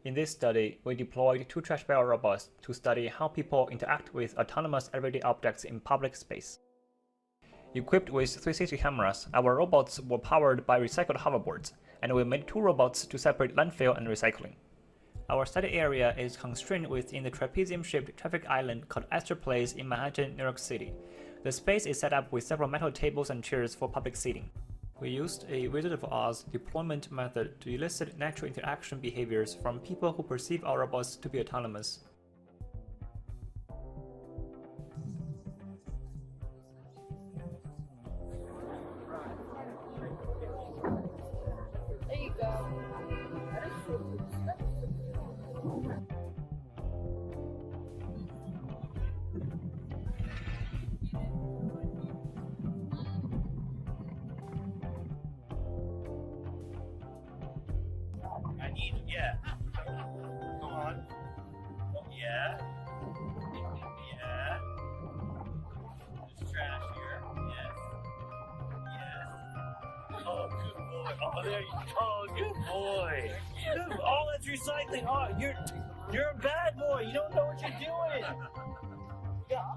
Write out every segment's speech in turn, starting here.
In this study, we deployed 2 trash barrel robots to study how people interact with autonomous everyday objects in public space. Equipped with 360 cameras, our robots were powered by recycled hoverboards, and we made 2 robots to separate landfill and recycling. Our study area is constrained within the trapezium-shaped traffic island called Astor Place in Manhattan, New York City. The space is set up with several metal tables and chairs for public seating. We used a Wizard of Oz deployment method to elicit natural interaction behaviors from people who perceive our robots to be autonomous. There you go. Yeah. Come on. Yeah. Yeah. There's trash here. Yes. Yes. Oh, good boy. Oh, there you go. Oh, good boy. Good. Oh, that's recycling. Oh, you're a bad boy. You don't know what you're doing. Yeah.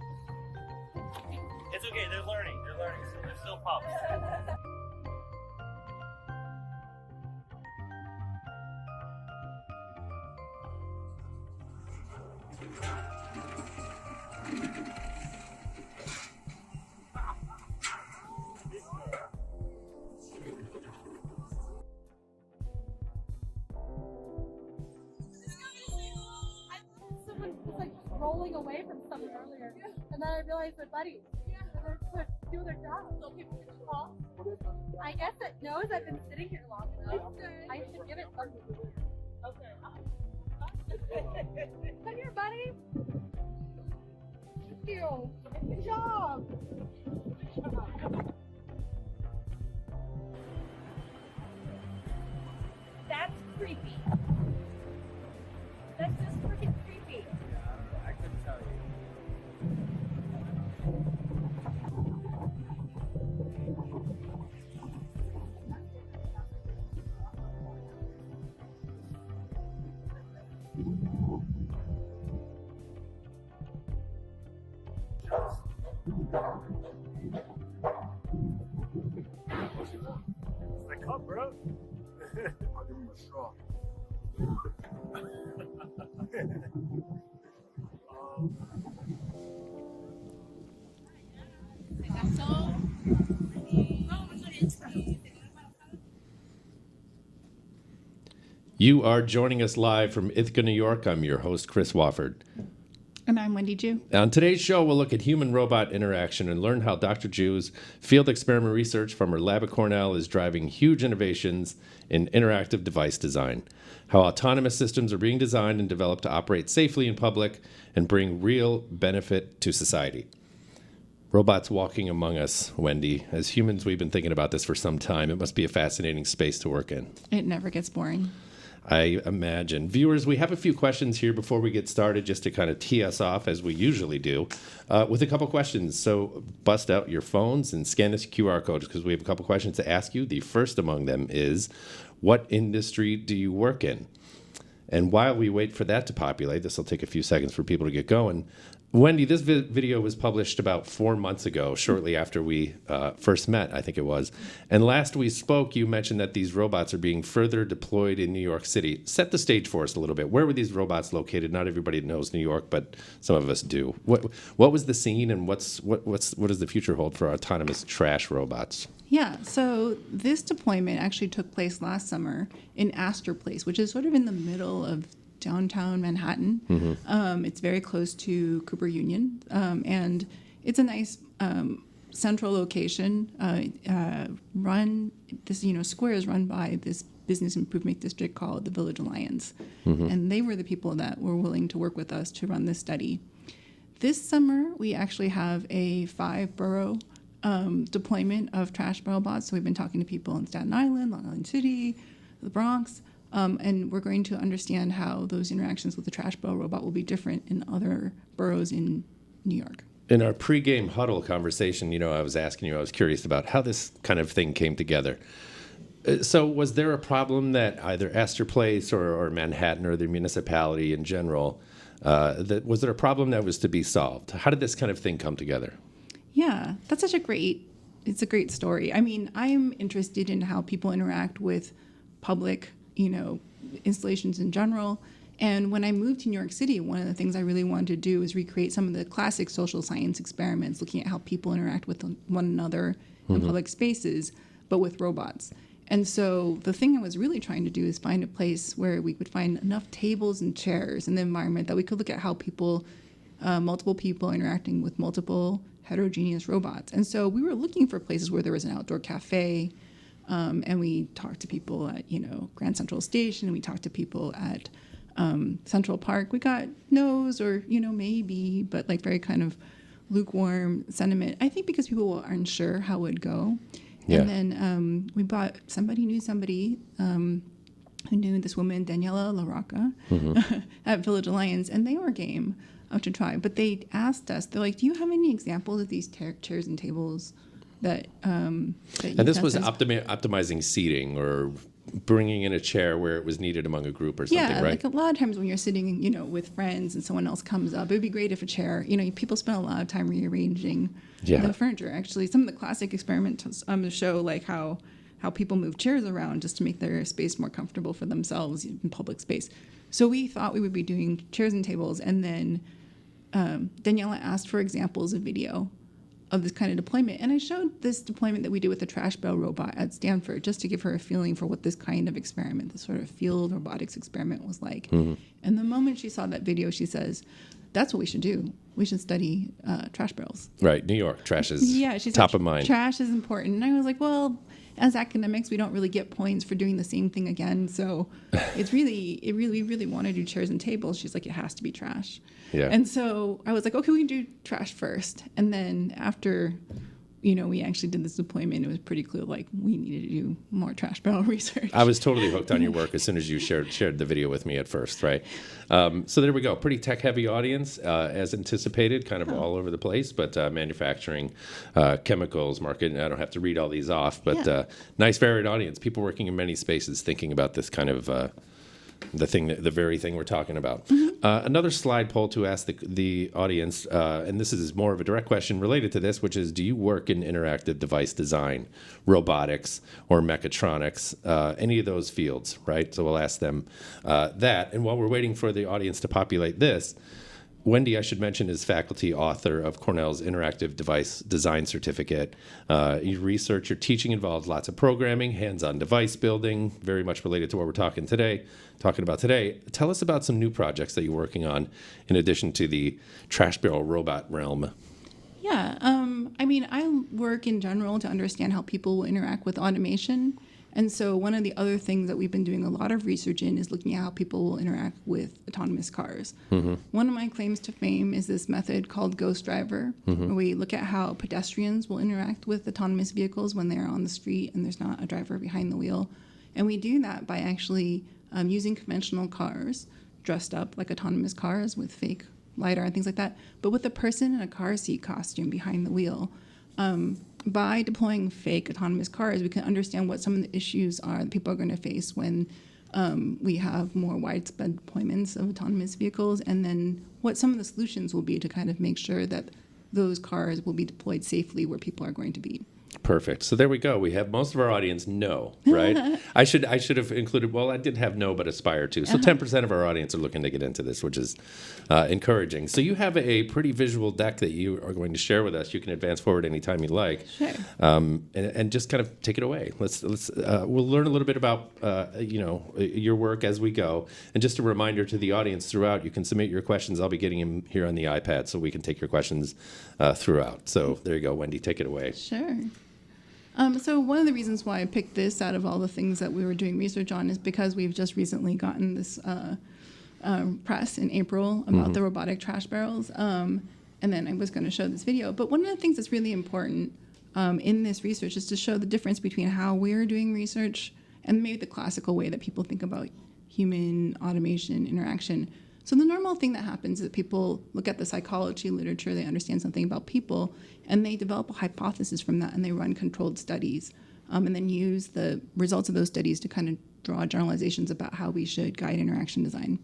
It's okay. They're learning. They're still pups. Someone was like rolling away from something earlier, and then I realized they're buddies. They're doing their job. So people can call. I guess it knows I've been sitting here long enough. I should give it something. Okay. Come here, buddy. Thank you. Good job. That's creepy. That's just freaking creepy. I couldn't tell you. It's the cup, bro. I'll give him a straw. You are joining us live from Ithaca, New York. I'm your host, Chris Wofford. And I'm Wendy Jew. On today's show, we'll look at human-robot interaction and learn how Dr. Jew's field experiment research from her lab at Cornell is driving huge innovations in interactive device design, how autonomous systems are being designed and developed to operate safely in public and bring real benefit to society. Robots walking among us, Wendy. As humans, we've been thinking about this for some time. It must be a fascinating space to work in. It never gets boring. I imagine. Viewers, we have a few questions here before we get started, just to kind of tee us off, as we usually do, with a couple questions. So bust out your phones and scan this QR code, because we have a couple questions to ask you. The first among them is, what industry do you work in? And while we wait for that to populate, this will take a few seconds for people to get going. Wendy, this video was published about 4 months ago, shortly after we first met, I think it was. And last we spoke, you mentioned that these robots are being further deployed in New York City. Set the stage for us a little bit. Where were these robots located? Not everybody knows New York, but some of us do. What was the scene, and what does the future hold for autonomous trash robots? Yeah, so this deployment actually took place last summer in Astor Place, which is sort of in the middle of downtown Manhattan. Mm-hmm. It's very close to Cooper Union, and it's a nice central location. Square is run by this business improvement district called the Village Alliance, mm-hmm. and they were the people that were willing to work with us to run this study. This summer, we actually have a 5-borough deployment of trash robots. So we've been talking to people in Staten Island, Long Island City, the Bronx. And we're going to understand how those interactions with the trash barrel robot will be different in other boroughs in New York. In our pregame huddle conversation, I was asking you, I was curious about how this kind of thing came together. So was there a problem that either Astor Place or Manhattan or the municipality in general, was there a problem that was to be solved? How did this kind of thing come together? Yeah, that's it's a great story. I mean, I'm interested in how people interact with public, installations in general. And when I moved to New York City, one of the things I really wanted to do is recreate some of the classic social science experiments, looking at how people interact with one another in public spaces, but with robots. And so the thing I was really trying to do is find a place where we could find enough tables and chairs in the environment that we could look at how multiple people interacting with multiple heterogeneous robots. And so we were looking for places where there was an outdoor cafe, and we talked to people at, Grand Central Station, and we talked to people at Central Park. We got no's or, maybe, but like very kind of lukewarm sentiment. I think because people were unsure how it would go. Yeah. And then somebody knew somebody who knew this woman, Daniela LaRocca, at Village Alliance, and they were game to try. But they asked us, they're like, do you have any examples of these chairs and tables that and this was optimizing seating or bringing in a chair where it was needed among a group or something, right? Like a lot of times when you're sitting, with friends and someone else comes up, it would be great if a chair, people spend a lot of time rearranging the furniture. Actually, some of the classic experiments show like how people move chairs around just to make their space more comfortable for themselves in public space. So we thought we would be doing chairs and tables, and then Daniela asked for examples of video of this kind of deployment. And I showed this deployment that we did with the trash barrel robot at Stanford, just to give her a feeling for what this kind of experiment, this sort of field robotics experiment was like. And the moment she saw that video, she says, that's what we should do. We should study trash barrels. Right, New York, trash is top of mind. Trash is important. And I was like, well, as academics, we don't really get points for doing the same thing again. So we really want to do chairs and tables. She's like, it has to be trash. Yeah. And so I was like, okay, we can do trash first. And then after, we actually did this deployment, it was pretty clear, like, we needed to do more trash barrel research. I was totally hooked on your work as soon as you shared the video with me at first, right? So there we go. Pretty tech-heavy audience, as anticipated, kind of all over the place, but manufacturing, chemicals, marketing. I don't have to read all these off, but nice varied audience. People working in many spaces thinking about this kind of the very thing we're talking about. Another slide poll to ask the audience, and this is more of a direct question related to this, which is, do you work in interactive device design, robotics, or mechatronics, any of those fields, right? So we'll ask them that. And while we're waiting for the audience to populate this, Wendy, I should mention, is faculty author of Cornell's Interactive Device Design Certificate. Your research, your teaching involves lots of programming, hands-on device building, very much related to what we're talking about today. Tell us about some new projects that you're working on in addition to the trash barrel robot realm. Yeah, I work in general to understand how people will interact with automation. And so one of the other things that we've been doing a lot of research in is looking at how people will interact with autonomous cars. One of my claims to fame is this method called Ghost Driver, where we look at how pedestrians will interact with autonomous vehicles when they're on the street and there's not a driver behind the wheel. And we do that by actually using conventional cars dressed up like autonomous cars with fake LiDAR and things like that, but with a person in a car seat costume behind the wheel. By deploying fake autonomous cars, we can understand what some of the issues are that people are going to face when we have more widespread deployments of autonomous vehicles, and then what some of the solutions will be to kind of make sure that those cars will be deployed safely where people are going to be. Perfect. So there we go. We have most of our audience no, right? I should have included, well, I did have no, but aspire to. So 10% of our audience are looking to get into this, which is encouraging. So you have a pretty visual deck that you are going to share with us. You can advance forward anytime you like. Sure. And just kind of take it away. We'll learn a little bit about, your work as we go. And just a reminder to the audience throughout, you can submit your questions. I'll be getting them here on the iPad so we can take your questions throughout. So there you go, Wendy, take it away. Sure. So one of the reasons why I picked this out of all the things that we were doing research on is because we've just recently gotten this press in April about the robotic trash barrels. And then I was going to show this video. But one of the things that's really important in this research is to show the difference between how we're doing research and maybe the classical way that people think about human automation interaction. So the normal thing that happens is that people look at the psychology literature, they understand something about people, and they develop a hypothesis from that, and they run controlled studies and then use the results of those studies to kind of draw generalizations about how we should guide interaction design.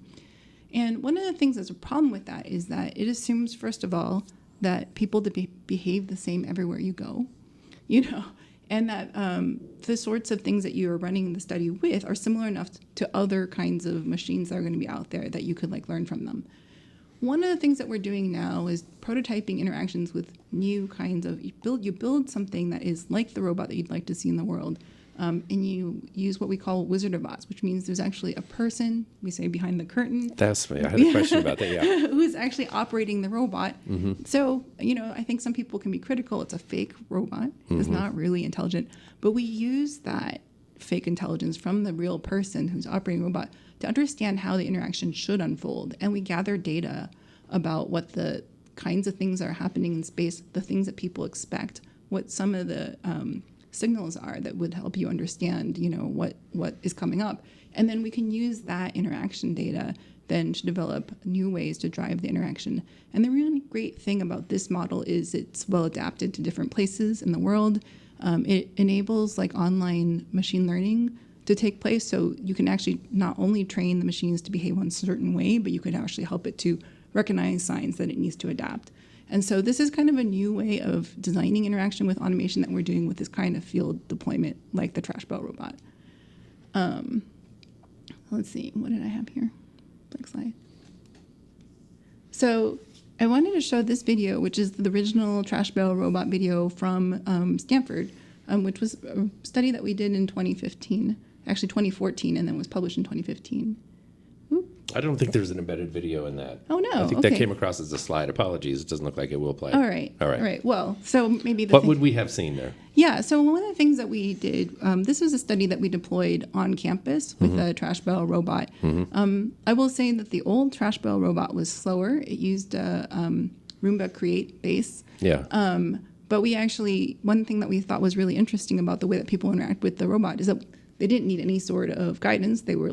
And one of the things that's a problem with that is that it assumes, first of all, that people behave the same everywhere you go, and that the sorts of things that you're running the study with are similar enough to other kinds of machines that are going to be out there that you could learn from them. One of the things that we're doing now is prototyping interactions with new kinds of, you build something that is like the robot that you'd like to see in the world, and you use what we call wizard of Oz, which means there's actually a person, we say behind the curtain. That's me. I had a question about that, yeah. Who's actually operating the robot. So, I think some people can be critical. It's a fake robot. It's not really intelligent. But we use that fake intelligence from the real person who's operating the robot to understand how the interaction should unfold. And we gather data about what the kinds of things that are happening in space, the things that people expect, what some of the signals are that would help you understand, what is coming up. And then we can use that interaction data then to develop new ways to drive the interaction. And the really great thing about this model is it's well adapted to different places in the world. It enables online machine learning to take place. So you can actually not only train the machines to behave one certain way, but you could actually help it to recognize signs that it needs to adapt. And so this is kind of a new way of designing interaction with automation that we're doing with this kind of field deployment, like the trash bale robot. Let's see, what did I have here? Next slide. So I wanted to show this video, which is the original trash bale robot video from Stanford, which was a study that we did in 2015, actually 2014, and then was published in 2015. I don't think there's an embedded video in that. Oh, no. I think that came across as a slide. Apologies. It doesn't look like it will play. All right. Well, so maybe what would we have seen there? Yeah. So one of the things that we did, this was a study that we deployed on campus with a trash bale robot. I will say that the old trash bale robot was slower. It used a Roomba Create base. Yeah. But we actually, one thing that we thought was really interesting about the way that people interact with the robot is that they didn't need any sort of guidance. They were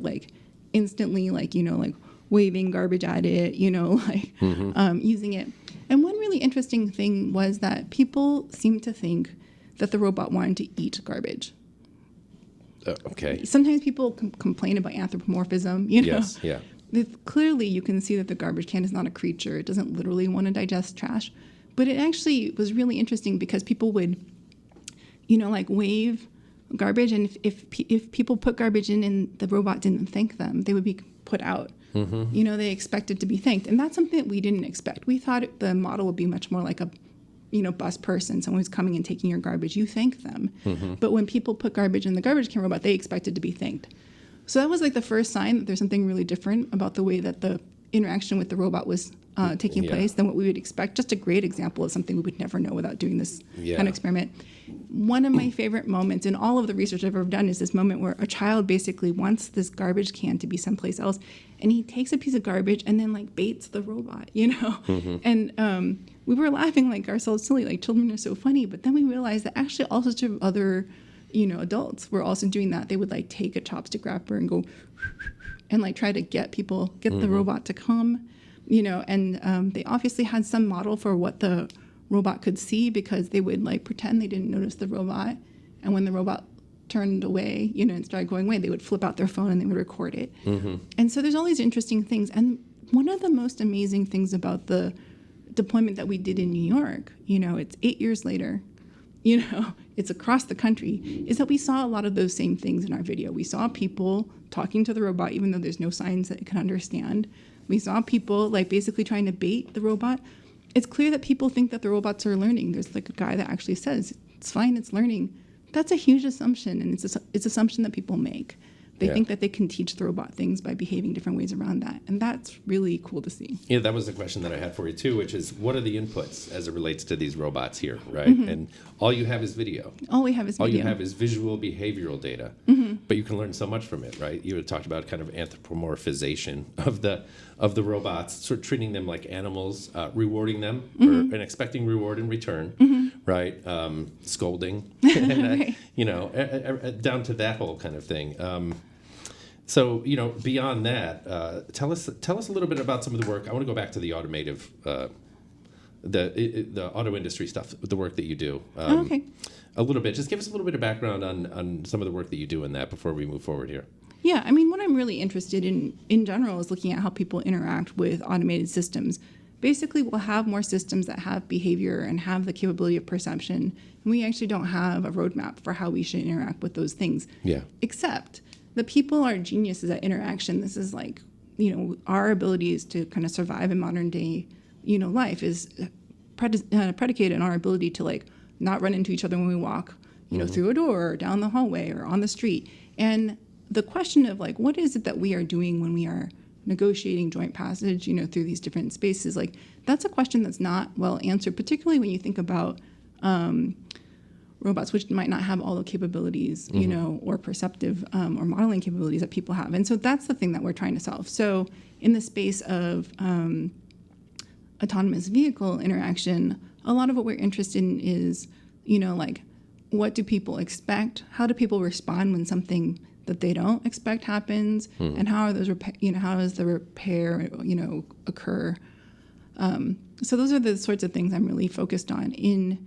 instantly waving garbage at it, using it. And one really interesting thing was that people seemed to think that the robot wanted to eat garbage. Okay. Sometimes people complain about anthropomorphism, Yes, yeah. Clearly you can see that the garbage can is not a creature. It doesn't literally want to digest trash. But it actually was really interesting because people would, wave garbage, and if people put garbage in and the robot didn't thank them, they would be put out. They expected to be thanked, and that's something that we didn't expect. We thought the model would be much more like a bus person, someone who's coming and taking your garbage. You thank them. But when people put garbage in the garbage can robot, they expected to be thanked. So that was the first sign that there's something really different about the way that the interaction with the robot was taking place than what we would expect. Just a great example of something we would never know without doing this kind of experiment. One of my favorite moments in all of the research I've ever done is this moment where a child basically wants this garbage can to be someplace else, and he takes a piece of garbage and then baits the robot, And we were laughing ourselves silly, children are so funny. But then we realized that actually all sorts of other, adults were also doing that. They would take a chopstick wrapper and go and try to get the robot to come, and they obviously had some model for what the robot could see, because they would pretend they didn't notice the robot, and when the robot turned away, and started going away, they would flip out their phone and they would record it. And so there's all these interesting things. And one of the most amazing things about the deployment that we did in New York, it's 8 years later, it's across the country, is that we saw a lot of those same things in our video. We saw people talking to the robot, even though there's no signs that it can understand. We saw people basically trying to bait the robot. It's clear that people think that the robots are learning. There's a guy that actually says, it's fine, it's learning. That's a huge assumption, and it's an assumption that people make. They think that they can teach the robot things by behaving different ways around that. And that's really cool to see. Yeah, that was the question that I had for you too, which is, what are the inputs as it relates to these robots here, right? And all you have is video. All we have is video. All you have is visual behavioral data. But you can learn so much from it, right? You had talked about kind of anthropomorphization of the robots, sort of treating them like animals, rewarding them, and expecting reward in return, right? Scolding, and, down to that whole kind of thing. So, beyond that, tell us a little bit about some of the work. I want to go back to the automative the auto industry stuff, the work that you do. Okay. A little bit. Just give us a little bit of background on some of the work that you do in that before we move forward here. Yeah, I mean, what I'm really interested in general is looking at how people interact with automated systems. Basically, we'll have more systems that have behavior and have the capability of perception, and we actually don't have a roadmap for how we should interact with those things. Yeah. Except the people are geniuses at interaction. This is like, our abilities to kind of survive in modern day, life is predicated on our ability to like not run into each other when we walk, through a door or down the hallway or on the street. And the question of like, what is it that we are doing when we are negotiating joint passage, through these different spaces? Like, that's a question that's not well answered, particularly when you think about robots, which might not have all the capabilities, or perceptive or modeling capabilities that people have. And so that's the thing that we're trying to solve. So in the space of autonomous vehicle interaction, a lot of what we're interested in is, like, what do people expect? How do people respond when something that they don't expect happens? And how are those how does the repair, occur? So those are the sorts of things I'm really focused on in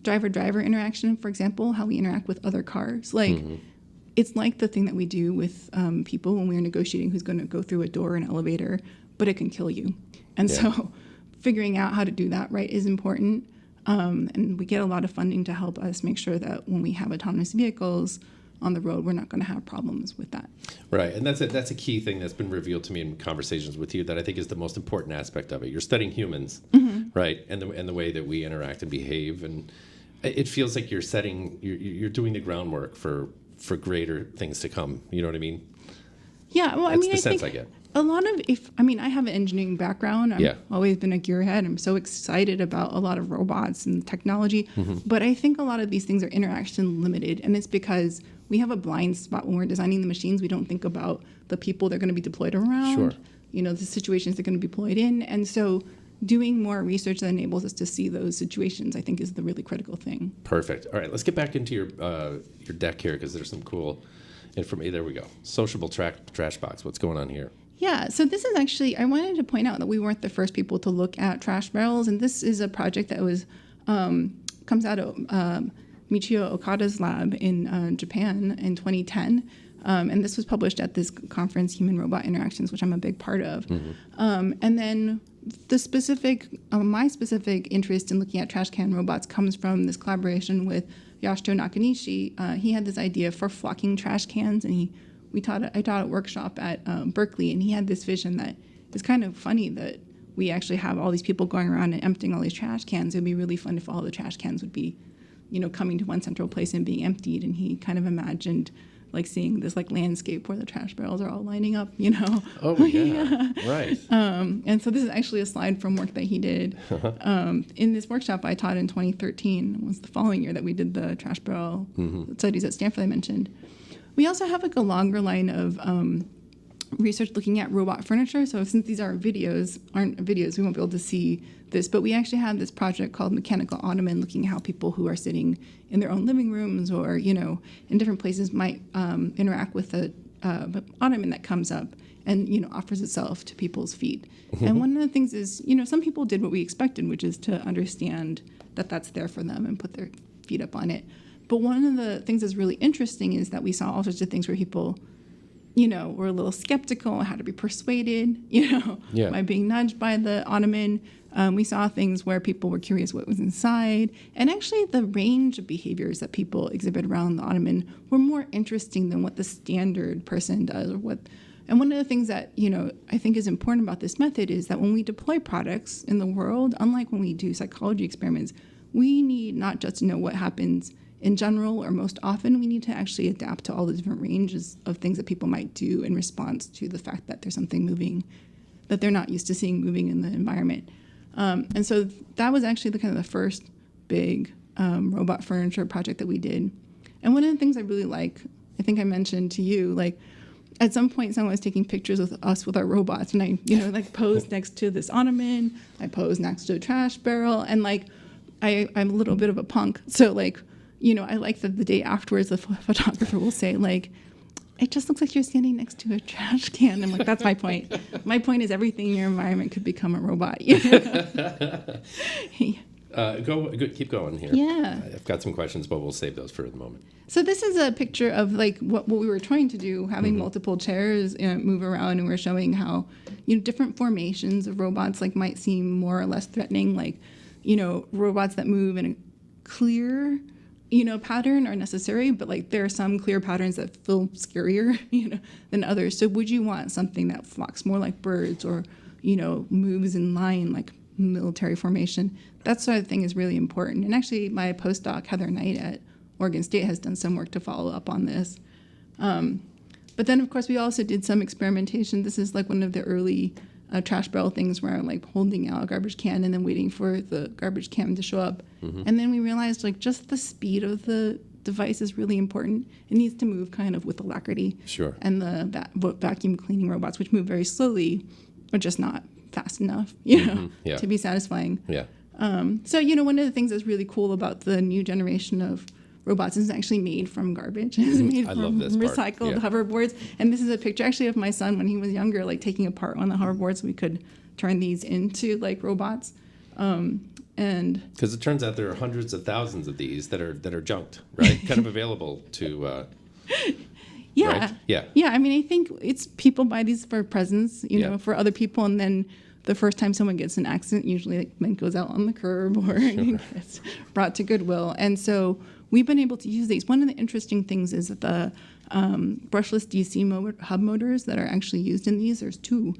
driver-driver interaction, for example, how we interact with other cars. Like, it's like the thing that we do with people when we're negotiating who's going to go through a door or an elevator, but it can kill you. And so figuring out how to do that right is important. And we get a lot of funding to help us make sure that when we have autonomous vehicles on the road, we're not going to have problems with that. Right, and that's a key thing that's been revealed to me in conversations with you that I think is the most important aspect of it. You're studying humans, right, and the way that we interact and behave, and it feels like you're doing the groundwork for greater things to come. You know what I mean? Yeah, well, That's I mean, the I sense think I get. a lot of I have an engineering background. I've always been a gearhead. I'm so excited about a lot of robots and technology, but I think a lot of these things are interaction limited, and it's because we have a blind spot when we're designing the machines. We don't think about the people they're going to be deployed around, the situations they're going to be deployed in, and so doing more research that enables us to see those situations, I think, is the really critical thing. Perfect. All right, let's get back into your deck here because there's some cool information. There we go. Sociable trash box. What's going on here? Yeah, so this is actually, I wanted to point out that we weren't the first people to look at trash barrels, and this is a project that was comes out of Michio Okada's lab in Japan in 2010, and this was published at this conference, Human Robot Interactions, which I'm a big part of. And then the my specific interest in looking at trash can robots comes from this collaboration with Yasuto Nakanishi. He had this idea for flocking trash cans, and I taught a workshop at Berkeley, and he had this vision that it's kind of funny that we actually have all these people going around and emptying all these trash cans. It would be really fun if all the trash cans would be, coming to one central place and being emptied. And he kind of imagined like seeing this like landscape where the trash barrels are all lining up, Oh, yeah. Right. And so this is actually a slide from work that he did. In this workshop I taught in 2013, was the following year that we did the trash barrel studies at Stanford I mentioned. We also have like a longer line of research looking at robot furniture. So since these aren't videos, we won't be able to see this, but we actually have this project called Mechanical Ottoman, looking at how people who are sitting in their own living rooms or, in different places might interact with the ottoman that comes up and, offers itself to people's feet. And one of the things is, some people did what we expected, which is to understand that that's there for them and put their feet up on it. But one of the things that's really interesting is that we saw all sorts of things where people, were a little skeptical, had to be persuaded, by being nudged by the ottoman. We saw things where people were curious what was inside. And actually the range of behaviors that people exhibit around the ottoman were more interesting than what the standard person does And one of the things that, I think is important about this method is that when we deploy products in the world, unlike when we do psychology experiments, we need not just to know what happens in general or most often, we need to actually adapt to all the different ranges of things that people might do in response to the fact that there's something moving that they're not used to seeing moving in the environment. And so that was actually the first big robot furniture project that we did. And one of the things I really like, I think I mentioned to you, like at some point someone was taking pictures with us with our robots, and I posed next to this ottoman, I posed next to a trash barrel, and I'm a little bit of a punk, so I like that the day afterwards the photographer will say it just looks like you're standing next to a trash can. I'm like, that's my point. My point is everything in your environment could become a robot. Keep going here. Yeah. I've got some questions, but we'll save those for the moment. So this is a picture of like what we were trying to do, having multiple chairs move around, and we're showing how, different formations of robots like might seem more or less threatening, like, robots that move in a clear, pattern are necessary, but like there are some clear patterns that feel scarier, than others. So would you want something that flocks more like birds or, moves in line like military formation? That sort of thing is really important. And actually my postdoc, Heather Knight at Oregon State, has done some work to follow up on this. But then of course we also did some experimentation. This is like one of the early trash barrel things where I'm like holding out a garbage can and then waiting for the garbage can to show up. And then we realized like just the speed of the device is really important. It needs to move kind of with alacrity. Sure. And the vacuum cleaning robots, which move very slowly, are just not fast enough, to be satisfying. Yeah. So, one of the things that's really cool about the new generation of robots is actually made from garbage. It's made from recycled hoverboards. And this is a picture actually of my son when he was younger, like taking apart one of the hoverboards so we could turn these into like robots. And because it turns out there are hundreds of thousands of these that are junked, right? Kind of available to. Yeah. Right? Yeah. Yeah. I mean, I think it's people buy these for presents, for other people, and then the first time someone gets in an accident, usually it goes out on the curb or gets brought to Goodwill. And so we've been able to use these. One of the interesting things is that the brushless DC hub motors that are actually used in these, there's two.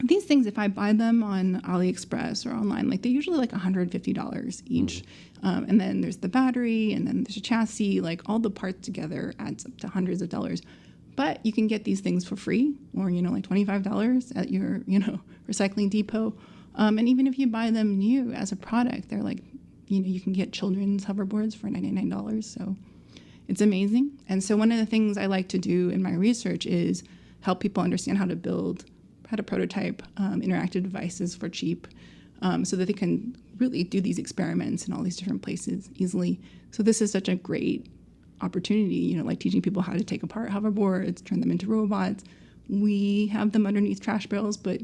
These things, if I buy them on AliExpress or online, like they're usually like $150 each. And then there's the battery, and then there's a chassis, like all the parts together adds up to hundreds of dollars. But you can get these things for free, or, like $25 at your, recycling depot. And even if you buy them new as a product, they're like, you can get children's hoverboards for $99. So it's amazing. And so one of the things I like to do in my research is help people understand how to prototype interactive devices for cheap, so that they can really do these experiments in all these different places easily. So this is such a great opportunity, like teaching people how to take apart hoverboards, turn them into robots. We have them underneath trash barrels, but,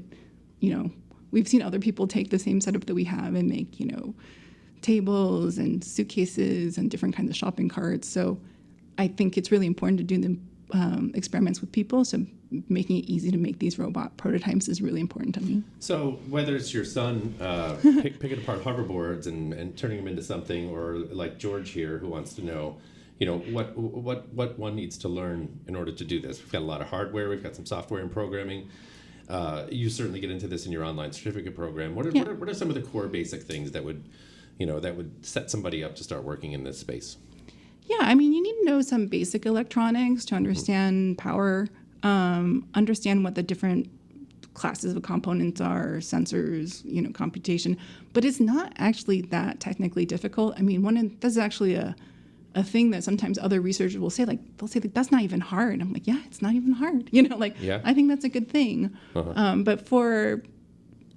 we've seen other people take the same setup that we have and make, tables and suitcases and different kinds of shopping carts. So I think it's really important to do the experiments with people. So making it easy to make these robot prototypes is really important to me. So whether it's your son picking apart hoverboards and turning them into something, or like George here who wants to know, what one needs to learn in order to do this. We've got a lot of hardware. We've got some software and programming. You certainly get into this in your online certificate program. What are some of the core basic things that would set somebody up to start working in this space? Yeah, I mean, you need to know some basic electronics to understand power, understand what the different classes of components are, sensors, computation. But it's not actually that technically difficult. I mean, this is actually a thing that sometimes other researchers will say, they'll say, that's not even hard. I'm like, yeah, it's not even hard. I think that's a good thing. But for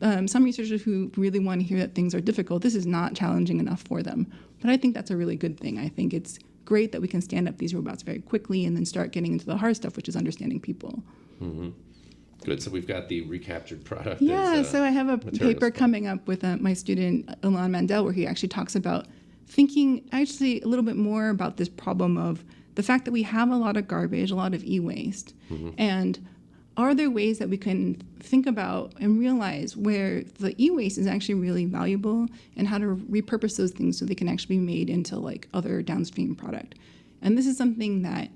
some researchers who really want to hear that things are difficult, this is not challenging enough for them. But I think that's a really good thing. I think it's great that we can stand up these robots very quickly and then start getting into the hard stuff, which is understanding people. Mm-hmm. Good. So we've got the recaptured product. Yeah. So I have a paper coming up with my student, Ilan Mandel, where he actually talks about thinking actually a little bit more about this problem of the fact that we have a lot of garbage, a lot of e-waste. And are there ways that we can think about and realize where the e-waste is actually really valuable, and how to repurpose those things so they can actually be made into like other downstream product? And this is something that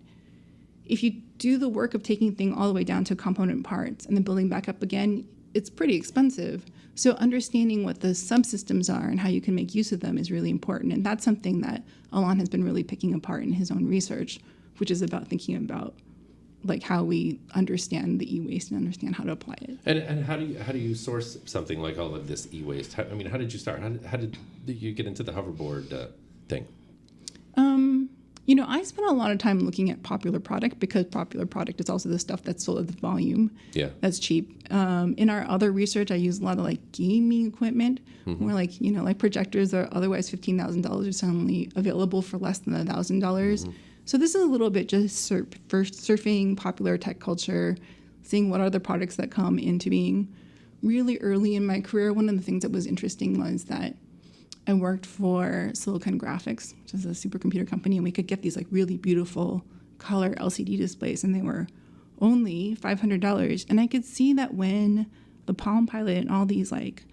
if you do the work of taking things all the way down to component parts and then building back up again, it's pretty expensive. So understanding what the subsystems are and how you can make use of them is really important. And that's something that Alon has been really picking apart in his own research, which is about thinking about like how we understand the e-waste and understand how to apply it. And how do you source something like all of this e-waste? How did you start? How did you get into the hoverboard thing? I spent a lot of time looking at popular product, because popular product is also the stuff that's sold at the volume. Yeah. That's cheap. In our other research, I use a lot of like gaming equipment, where like projectors are otherwise $15,000 are suddenly available for less than $1,000. So this is a little bit just surfing popular tech culture, seeing what are the products that come into being. Really early in my career, one of the things that was interesting was that I worked for Silicon Graphics, which is a supercomputer company, and we could get these like really beautiful color LCD displays, and they were only $500. And I could see that when the Palm Pilot and all these like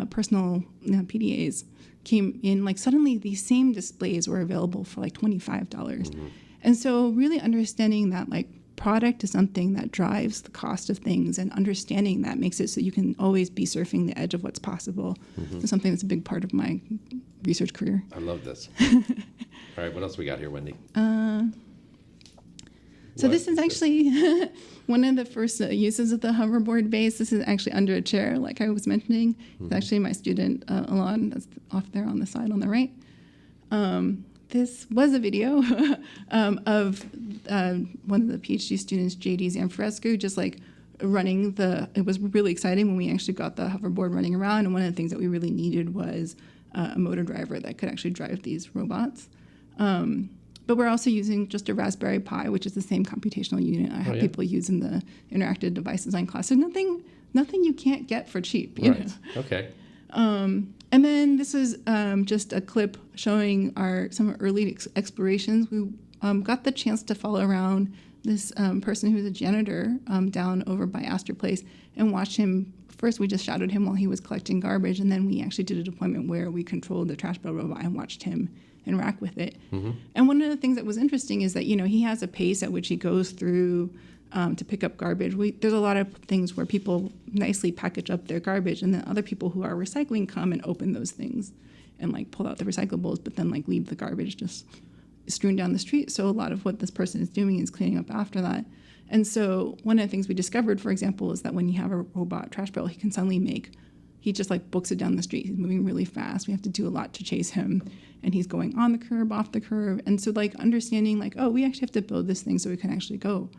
personal PDAs came in, like suddenly these same displays were available for like $25. And so really understanding that like product is something that drives the cost of things, and understanding that makes it so you can always be surfing the edge of what's possible. It's something that's a big part of my research career. I love this. All right, what else we got here, Wendy? So this is actually one of the first uses of the hoverboard base. This is actually under a chair, like I was mentioning. It's actually my student, Alon, that's off there on the side on the right. This was a video of one of the PhD students, JD Zanfrescu, just like running it was really exciting when we actually got the hoverboard running around. And one of the things that we really needed was a motor driver that could actually drive these robots. But we're also using just a Raspberry Pi, which is the same computational unit I have people use in the interactive device design class. So nothing you can't get for cheap. You know? Okay. And then this is just a clip showing some early explorations. We got the chance to follow around this person who's a janitor down over by Astor Place and watch him. First, we just shadowed him while he was collecting garbage, and then we actually did a deployment where we controlled the trash barrel robot and watched him interact with it. And one of the things that was interesting is that, he has a pace at which he goes through to pick up garbage. There's a lot of things where people nicely package up their garbage, and then other people who are recycling come and open those things and like pull out the recyclables, but then like leave the garbage just strewn down the street. So a lot of what this person is doing is cleaning up after that. And so one of the things we discovered, for example, is that when you have a robot trash barrel, he can suddenly he just like books it down the street. He's moving really fast. We have to do a lot to chase him, and he's going on the curb, off the curb. And so like understanding like, oh, we actually have to build this thing so we can actually go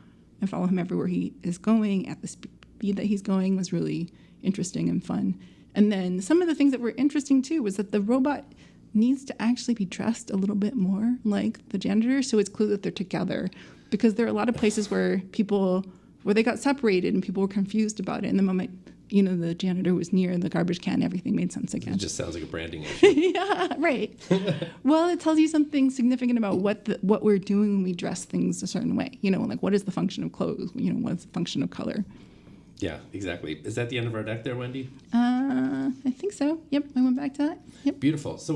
and follow him everywhere he is going at the speed that he's going was really interesting and fun. And then some of the things that were interesting too was that the robot needs to actually be dressed a little bit more like the janitor, so it's clear that they're together, because there are a lot of places where they got separated and people were confused about it. And the moment the janitor was near the garbage can, everything made sense again. It just sounds like a branding issue. Yeah, right. Well, it tells you something significant about what we're doing when we dress things a certain way. Like what is the function of clothes? What is the function of color? Yeah, exactly. Is that the end of our deck there, Wendy? I think so. Yep, I went back to that. Yep. Beautiful. So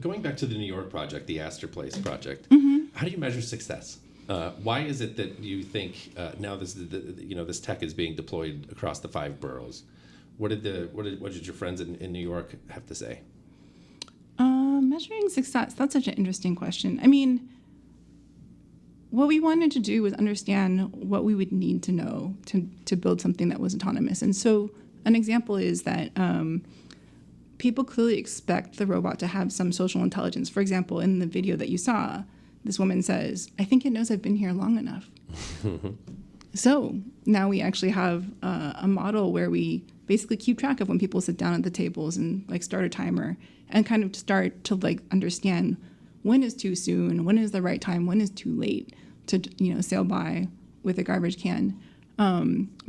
going back to the New York project, the Astor Place project, how do you measure success? Why is it that you think now this tech is being deployed across the 5 boroughs? What did your friends in New York have to say? Measuring success, that's such an interesting question. I mean, what we wanted to do was understand what we would need to know to build something that was autonomous. And so an example is that people clearly expect the robot to have some social intelligence. For example, in the video that you saw, this woman says, "I think it knows I've been here long enough." So now we actually have a model where we basically keep track of when people sit down at the tables and like start a timer and kind of start to like understand when is too soon, when is the right time, when is too late to sail by with a garbage can.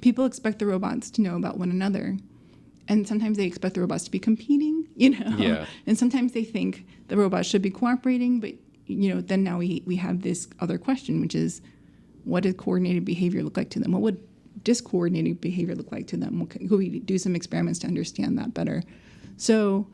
People expect the robots to know about one another, and sometimes they expect the robots to be competing, Yeah. And sometimes they think the robots should be cooperating, but then now we have this other question, which is, what does coordinated behavior look like to them? What would discoordinated behavior look like to them? Could we do some experiments to understand that better? So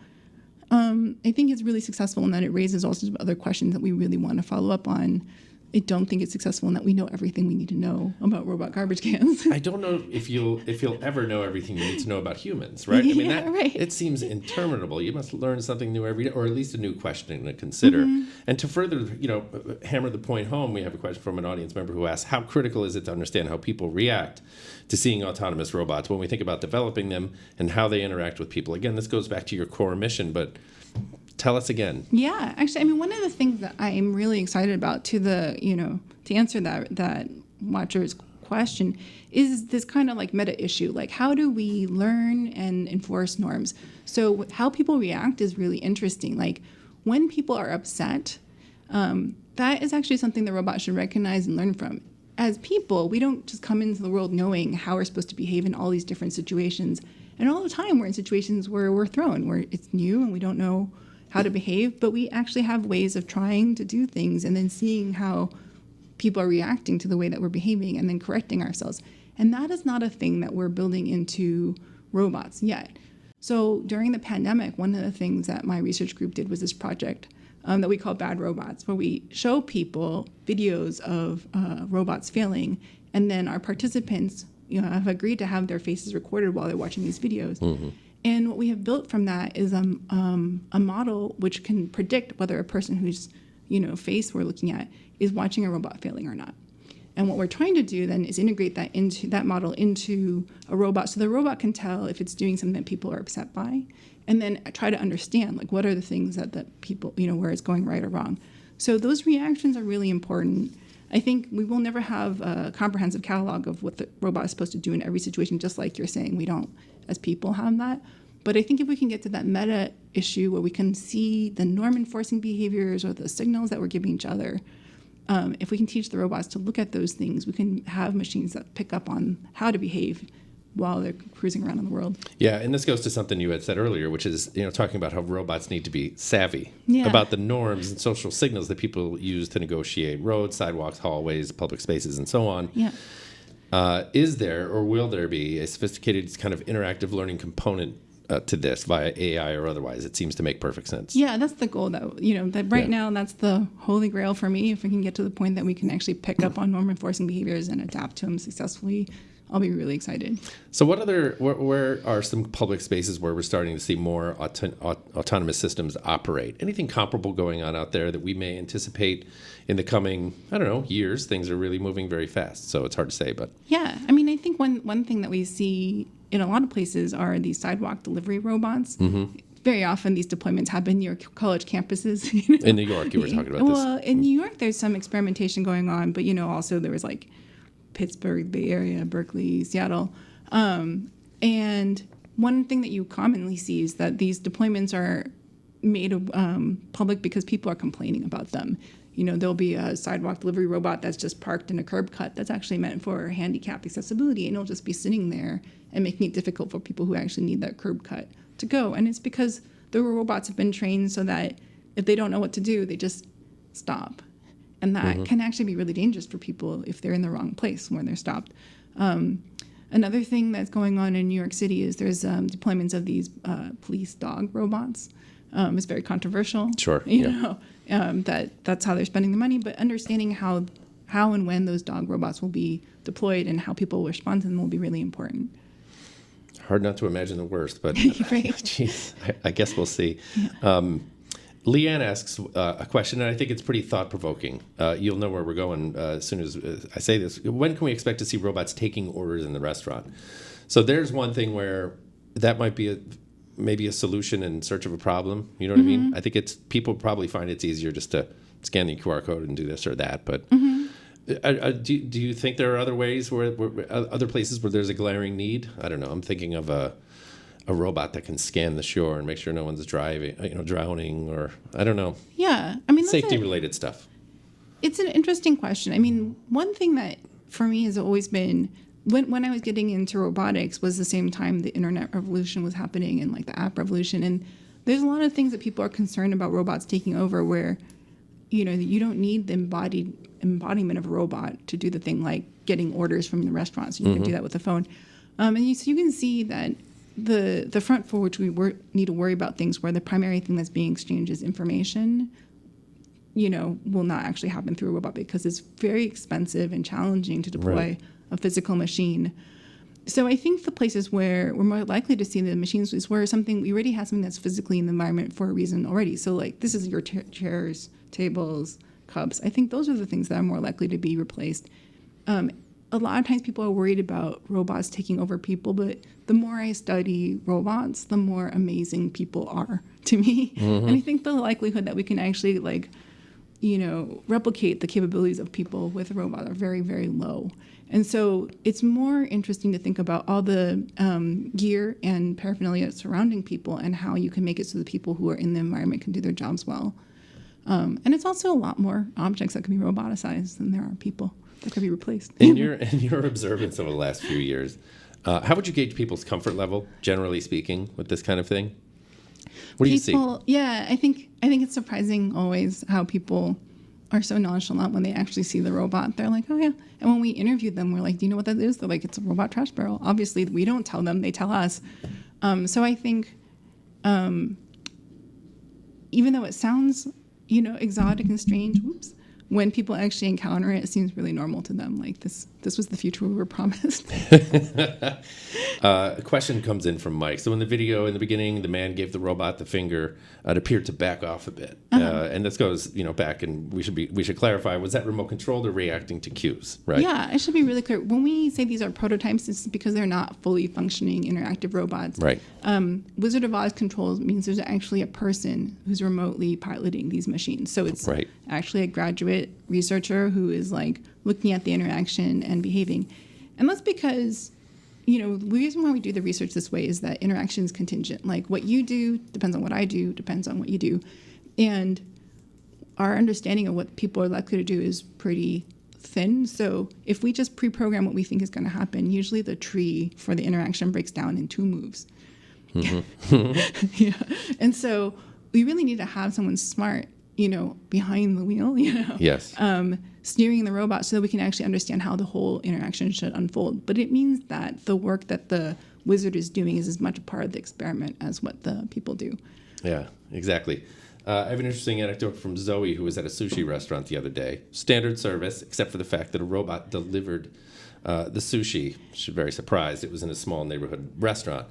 I think it's really successful in that it raises all sorts of other questions that we really want to follow up on. I don't think it's successful in that we know everything we need to know about robot garbage cans. I don't know if you'll ever know everything you need to know about humans, right? Right. It seems interminable. You must learn something new every day, or at least a new question to consider. And to further, hammer the point home, we have a question from an audience member who asks, how critical is it to understand how people react to seeing autonomous robots when we think about developing them and how they interact with people? Again, this goes back to your core mission, but tell us again. Yeah, actually, one of the things that I am really excited about to answer that watcher's question is this kind of like meta issue. Like, how do we learn and enforce norms? So how people react is really interesting. Like, when people are upset, that is actually something the robot should recognize and learn from. As people, we don't just come into the world knowing how we're supposed to behave in all these different situations. And all the time we're in situations where we're thrown, where it's new and we don't know how to behave, but we actually have ways of trying to do things and then seeing how people are reacting to the way that we're behaving and then correcting ourselves. And that is not a thing that we're building into robots yet. So during the pandemic, one of the things that my research group did was this project that we call Bad Robots, where we show people videos of robots failing, and then our participants have agreed to have their faces recorded while they're watching these videos. Mm-hmm. And what we have built from that is a model which can predict whether a person whose face we're looking at is watching a robot failing or not. And what we're trying to do then is integrate that model into a robot, so the robot can tell if it's doing something that people are upset by, and then try to understand like what are the things that people where it's going right or wrong. So those reactions are really important. I think we will never have a comprehensive catalog of what the robot is supposed to do in every situation, just like you're saying we don't as people have that. But I think if we can get to that meta issue where we can see the norm enforcing behaviors or the signals that we're giving each other, if we can teach the robots to look at those things, we can have machines that pick up on how to behave while they're cruising around in the world. Yeah, and this goes to something you had said earlier, which is talking about how robots need to be savvy about the norms and social signals that people use to negotiate roads, sidewalks, hallways, public spaces, and so on. Yeah. Is there or will there be a sophisticated kind of interactive learning component to this via AI or otherwise? It seems to make perfect sense. Yeah, that's the goal. That right now, that's the holy grail for me. If we can get to the point that we can actually pick up on norm enforcing behaviors and adapt to them successfully, I'll be really excited. So where are some public spaces where we're starting to see more autonomous systems operate? Anything comparable going on out there that we may anticipate in the coming, years? Things are really moving very fast, so it's hard to say. But yeah, I think one thing that we see in a lot of places are these sidewalk delivery robots. Mm-hmm. Very often these deployments happen near college campuses. In New York, you were talking about this. Well, in New York, there's some experimentation going on, but also there was like Pittsburgh, Bay Area, Berkeley, Seattle. And one thing that you commonly see is that these deployments are made public because people are complaining about them. There'll be a sidewalk delivery robot that's just parked in a curb cut that's actually meant for handicap accessibility, and it'll just be sitting there and making it difficult for people who actually need that curb cut to go. And it's because the robots have been trained so that if they don't know what to do, they just stop. And that can actually be really dangerous for people if they're in the wrong place when they're stopped. Another thing that's going on in New York City is there's deployments of these police dog robots. It's very controversial. Sure. That's how they're spending the money, but understanding how and when those dog robots will be deployed and how people will respond to them will be really important. Hard not to imagine the worst, but Right. geez, I guess we'll see. Yeah. Leanne asks a question, and I think it's pretty thought-provoking. You'll know where we're going as soon as I say this. When can we expect to see robots taking orders in the restaurant? So there's one thing where that might be maybe a solution in search of a problem. You know what I mean? I think people probably find it's easier just to scan the QR code and do this or that. But do you think there are other ways where other places where there's a glaring need? I don't know. I'm thinking of a robot that can scan the shore and make sure no one's drowning, or I don't know. Yeah, Safety-related stuff. It's an interesting question. One thing that for me has always been when I was getting into robotics was the same time the internet revolution was happening and like the app revolution. And there's a lot of things that people are concerned about robots taking over where, you don't need the embodiment of a robot to do the thing like getting orders from the restaurant. So you can do that with the phone. So you can see that the front for which we need to worry about things where the primary thing that's being exchanged is information, will not actually happen through a robot because it's very expensive and challenging to deploy a physical machine. So I think the places where we're more likely to see the machines is where we already have something that's physically in the environment for a reason already. So like this is your chairs, tables, cups. I think those are the things that are more likely to be replaced. A lot of times people are worried about robots taking over people, but the more I study robots, the more amazing people are to me. And I think the likelihood that we can actually replicate the capabilities of people with a robot are very, very low. And so it's more interesting to think about all the gear and paraphernalia surrounding people and how you can make it so the people who are in the environment can do their jobs well. And it's also a lot more objects that can be roboticized than there are people that could be replaced. In your observance over the last few years, how would you gauge people's comfort level, generally speaking, with this kind of thing? What do you see? Yeah, I think it's surprising always how people are so nonchalant when they actually see the robot. They're like, oh yeah. And when we interviewed them, we're like, do you know what that is? They're like, it's a robot trash barrel. Obviously, we don't tell them, they tell us. So I think even though it sounds, exotic and strange, when people actually encounter it, it seems really normal to them. Like this was the future we were promised. A question comes in from Mike. So in the video, in the beginning, the man gave the robot the finger. It appeared to back off a bit. And this goes, back, and we should clarify, was that remote controlled or reacting to cues, right? Yeah, it should be really clear. When we say these are prototypes, it's because they're not fully functioning interactive robots. Right. Wizard of Oz controls means there's actually a person who's remotely piloting these machines. So it's actually a graduate researcher who is like looking at the interaction and behaving. And that's because, the reason why we do the research this way is that interaction is contingent. Like what you do depends on what I do, depends on what you do. And our understanding of what people are likely to do is pretty thin. So if we just pre-program what we think is going to happen, usually the tree for the interaction breaks down in 2 moves. Yeah. And so we really need to have someone smart, behind the wheel, Yes. Steering the robot so that we can actually understand how the whole interaction should unfold. But it means that the work that the wizard is doing is as much a part of the experiment as what the people do. Yeah, exactly. I have an interesting anecdote from Zoe, who was at a sushi restaurant the other day. Standard service, except for the fact that a robot delivered the sushi. She was very surprised. It was in a small neighborhood restaurant.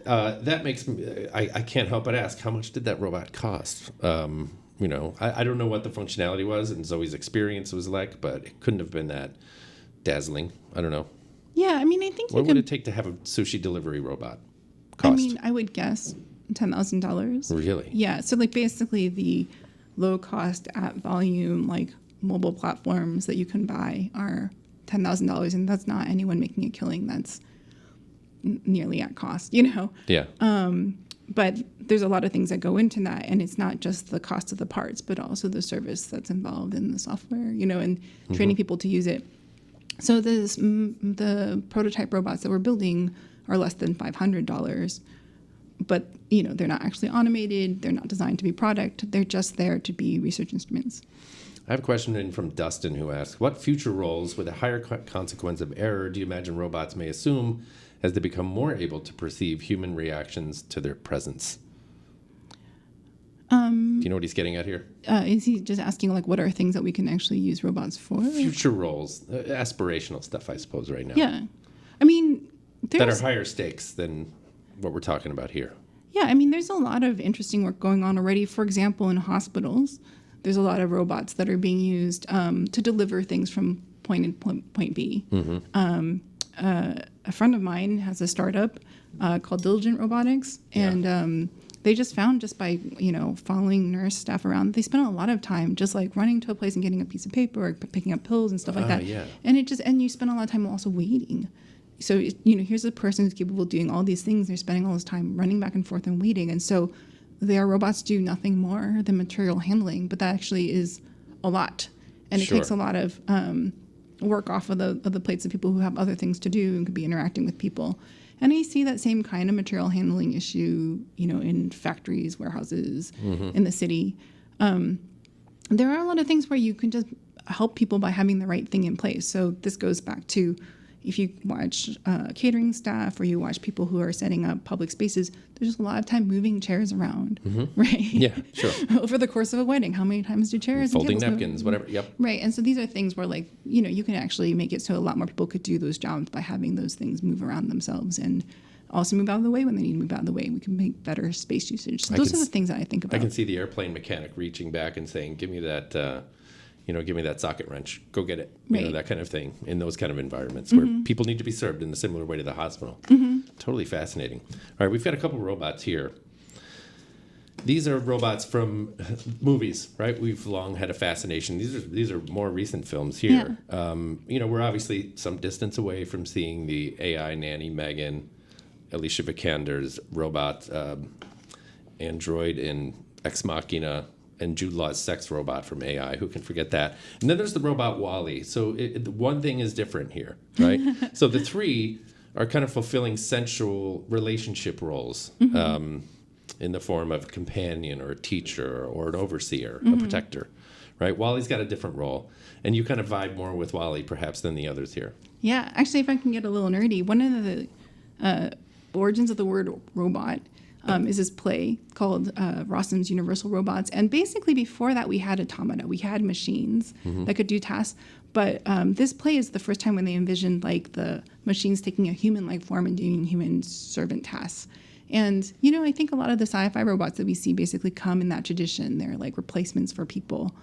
That makes me, I can't help but ask, how much did that robot cost? I don't know what the functionality was and Zoe's experience was like, but it couldn't have been that dazzling. I don't know. Yeah, I mean, I think what would it take to have a sushi delivery robot cost? I mean, I would guess $10,000. Really? Yeah. So like basically the low cost at volume, like mobile platforms that you can buy are $10,000. And that's not anyone making a killing. That's nearly at cost, Yeah. But there's a lot of things that go into that, and it's not just the cost of the parts, but also the service that's involved in the software, and training people to use it. So the prototype robots that we're building are less than $500, but they're not actually automated. They're not designed to be product. They're just there to be research instruments. I have a question in from Dustin who asks, what future roles with a higher consequence of error do you imagine robots may assume as they become more able to perceive human reactions to their presence? Do you know what he's getting at here? Is he just asking, like, what are things that we can actually use robots for? Future roles, aspirational stuff, I suppose, right now. Yeah. I mean, that are higher stakes than what we're talking about here. Yeah, I mean, there's a lot of interesting work going on already. For example, in hospitals, there's a lot of robots that are being used to deliver things from point A to point B. A friend of mine has a startup called Diligent Robotics, and they just found just by following nurse staff around, they spend a lot of time just like running to a place and getting a piece of paper or picking up pills and stuff like that. Yeah. And you spend a lot of time also waiting. So here's a person who's capable of doing all these things. They're spending all this time running back and forth and waiting, and so their robots do nothing more than material handling, but that actually is a lot, and it takes a lot of work off of the plates of people who have other things to do and could be interacting with people. And I see that same kind of material handling issue, in factories, warehouses, in the city. There are a lot of things where you can just help people by having the right thing in place. So this goes back to if you watch catering staff or you watch people who are setting up public spaces, there's just a lot of time moving chairs around, right? Yeah, sure. Over the course of a wedding, how many times do chairs folding and tables napkins, whatever, yep. Right, and so these are things where, like, you can actually make it so a lot more people could do those jobs by having those things move around themselves and also move out of the way when they need to move out of the way. We can make better space usage. So those are the things that I think about. I can see the airplane mechanic reaching back and saying, give me that... give me that socket wrench. Go get it. Right. That kind of thing in those kind of environments where people need to be served in a similar way to the hospital. Totally fascinating. All right, we've got a couple robots here. These are robots from movies, right? We've long had a fascination. These are more recent films here. Yeah. We're obviously some distance away from seeing the AI nanny Megan, Alicia Vikander's robot android in Ex Machina. and Jude Law's sex robot from AI. Who can forget that? And then there's the robot Wall-E. So one thing is different here, right? So the three are kind of fulfilling sensual relationship roles in the form of a companion or a teacher or an overseer, a protector, right? Wall-E's got a different role. And you kind of vibe more with Wall-E perhaps than the others here. Yeah, actually, if I can get a little nerdy, one of the origins of the word robot is this play called Rossum's Universal Robots. And basically before that, we had automata. We had machines that could do tasks. But this play is the first time when they envisioned like the machines taking a human-like form and doing human servant tasks. And, you know, I think a lot of the sci-fi robots that we see basically come in that tradition. They're like replacements for people.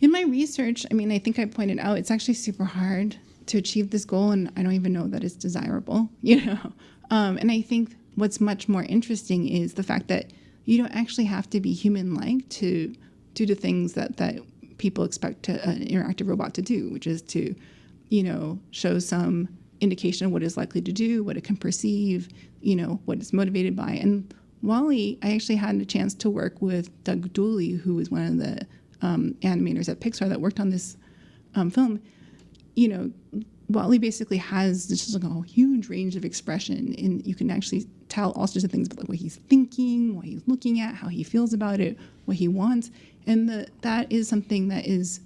In my research, I mean, I think I pointed out it's actually super hard to achieve this goal, and I don't even know that it's desirable, you know. And I think what's much more interesting is the fact that you don't actually have to be human-like to do the things that people expect an interactive robot to do, which is to, you know, show some indication of what it's likely to do, what it can perceive, you know, what it's motivated by. And Wall-E, I actually had a chance to work with Doug Dooley, who was one of the animators at Pixar that worked on this film. You know, Wall-E basically has just like a huge range of expression, and you can actually tell all sorts of things about like what he's thinking, what he's looking at, how he feels about it, what he wants. And that is something that is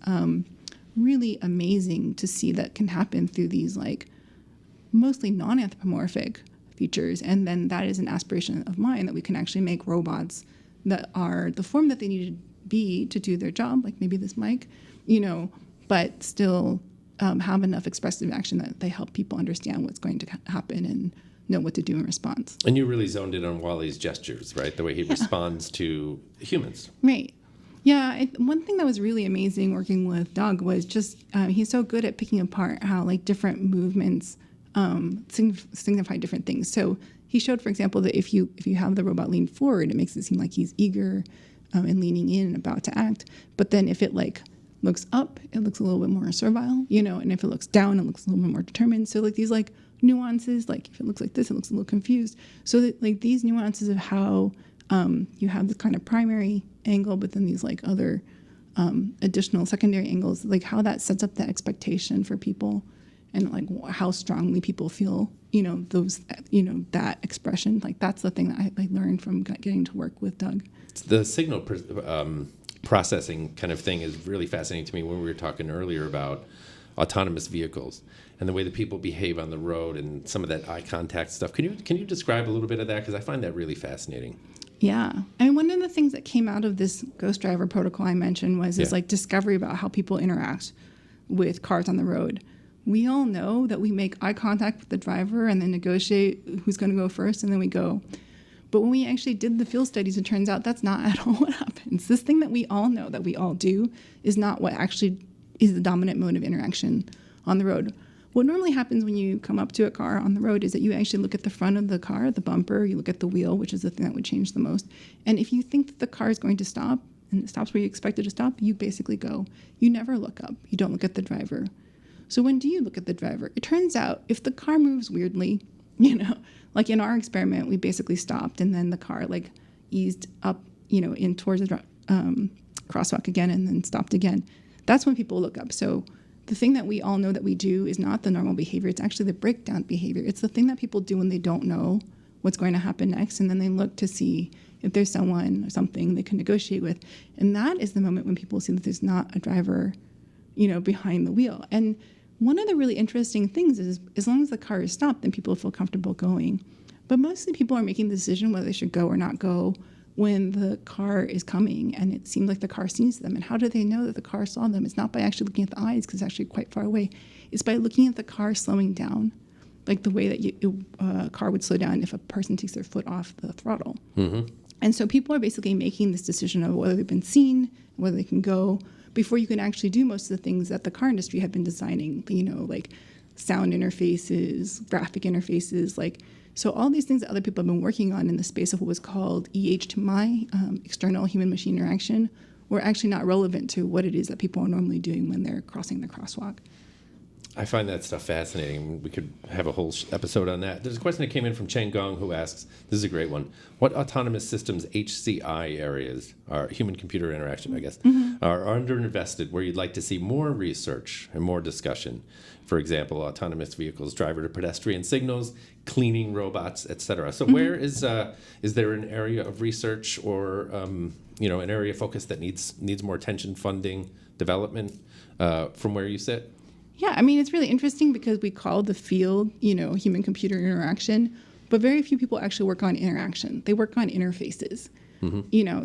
really amazing to see that can happen through these like mostly non-anthropomorphic features. And then that is an aspiration of mine, that we can actually make robots that are the form that they need to be to do their job, like maybe this mic, you know, but still have enough expressive action that they help people understand what's going to happen and know what to do in response. And you really zoned in on Wall-E's gestures, right? The way he responds to humans. Right. Yeah. One thing that was really amazing working with Doug was just he's so good at picking apart how like different movements signify different things. So he showed, for example, that if you have the robot lean forward, it makes it seem like he's eager and leaning in and about to act. But then if it like looks up, it looks a little bit more servile, you know, and if it looks down, it looks a little bit more determined. So like these like nuances, like if it looks like this, it looks a little confused. So that like these nuances of how you have this kind of primary angle, but then these like other additional secondary angles, like how that sets up that expectation for people and like how strongly people feel, you know, those, you know, that expression. Like that's the thing that I learned from getting to work with Doug. The signal processing kind of thing is really fascinating to me when we were talking earlier about autonomous vehicles and the way that people behave on the road and some of that eye contact stuff. Can you describe a little bit of that? Because I find that really fascinating. Yeah. I mean, one of the things that came out of this Ghost Driver protocol I mentioned was this like discovery about how people interact with cars on the road. We all know that we make eye contact with the driver and then negotiate who's going to go first, and then we go. But when we actually did the field studies, it turns out that's not at all what happens. This thing that we all know that we all do is not what actually is the dominant mode of interaction on the road. What normally happens when you come up to a car on the road is that you actually look at the front of the car, the bumper, you look at the wheel, which is the thing that would change the most. And if you think that the car is going to stop and it stops where you expect it to stop, you basically go. You never look up. You don't look at the driver. So when do you look at the driver? It turns out if the car moves weirdly, you know, like in our experiment, we basically stopped and then the car like eased up, you know, in towards the crosswalk again and then stopped again. That's when people look up. So the thing that we all know that we do is not the normal behavior. It's actually the breakdown behavior. It's the thing that people do when they don't know what's going to happen next. And then they look to see if there's someone or something they can negotiate with. And that is the moment when people see that there's not a driver, you know, behind the wheel. And one of the really interesting things is as long as the car is stopped, then people feel comfortable going. But mostly people are making the decision whether they should go or not go when the car is coming and it seems like the car sees them. And how do they know that the car saw them? It's not by actually looking at the eyes, because it's actually quite far away. It's by looking at the car slowing down, like the way that a car would slow down if a person takes their foot off the throttle. Mm-hmm. And so people are basically making this decision of whether they've been seen, whether they can go, before you can actually do most of the things that the car industry had been designing, you know, like sound interfaces, graphic interfaces, like, so all these things that other people have been working on in the space of what was called EH2MI, external human-machine interaction, were actually not relevant to what it is that people are normally doing when they're crossing the crosswalk. I find that stuff fascinating. We could have a whole episode on that. There's a question that came in from Chen Gong who asks, this is a great one, what autonomous systems HCI areas, are human-computer interaction, I guess, are underinvested where you'd like to see more research and more discussion? For example, autonomous vehicles, driver-to-pedestrian signals, cleaning robots, etc. So where is there an area of research or an area of focus that needs more attention, funding, development from where you sit? Yeah, I mean, it's really interesting because we call the field, human-computer interaction, but very few people actually work on interaction. They work on interfaces,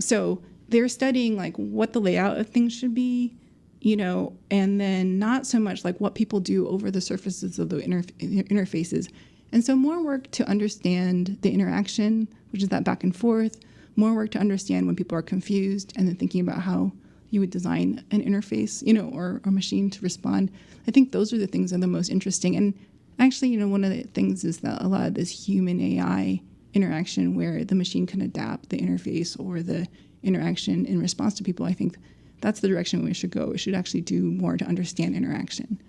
so they're studying like what the layout of things should be, and then not so much like what people do over the surfaces of the interfaces. And so more work to understand the interaction, which is that back and forth, more work to understand when people are confused, and then thinking about how you would design an interface, or a machine to respond. I think those are the things that are the most interesting. And actually, one of the things is that a lot of this human AI interaction where the machine can adapt the interface or the interaction in response to people, I think that's the direction we should go. We should actually do more to understand interaction.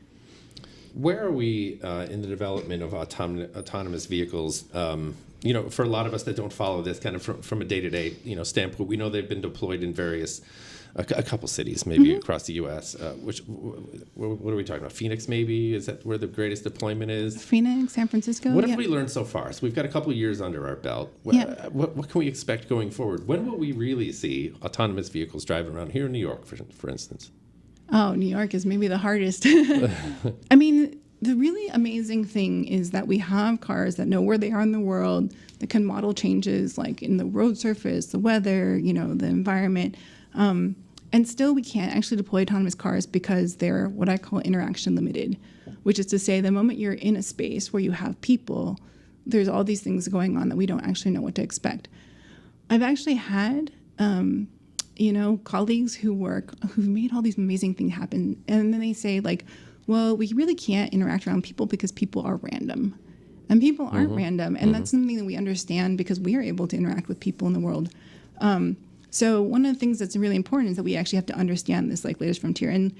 Where are we in the development of autonomous vehicles? For a lot of us that don't follow this kind of from a day-to-day, standpoint, we know they've been deployed in various a couple cities, maybe across the U.S. What are we talking about? Phoenix, maybe? Is that where the greatest deployment is? Phoenix, San Francisco. What have we learned so far? So we've got a couple of years under our belt. What can we expect going forward? When will we really see autonomous vehicles driving around here in New York, for instance? Oh, New York is maybe the hardest. I mean, the really amazing thing is that we have cars that know where they are in the world, that can model changes like in the road surface, the weather, the environment. And still we can't actually deploy autonomous cars because they're what I call interaction limited, which is to say the moment you're in a space where you have people, there's all these things going on that we don't actually know what to expect. I've actually had, colleagues who've made all these amazing things happen. And then they say like, well, we really can't interact around people because people are random. And people aren't random. And that's something that we understand because we are able to interact with people in the world. So one of the things that's really important is that we actually have to understand this like latest frontier. And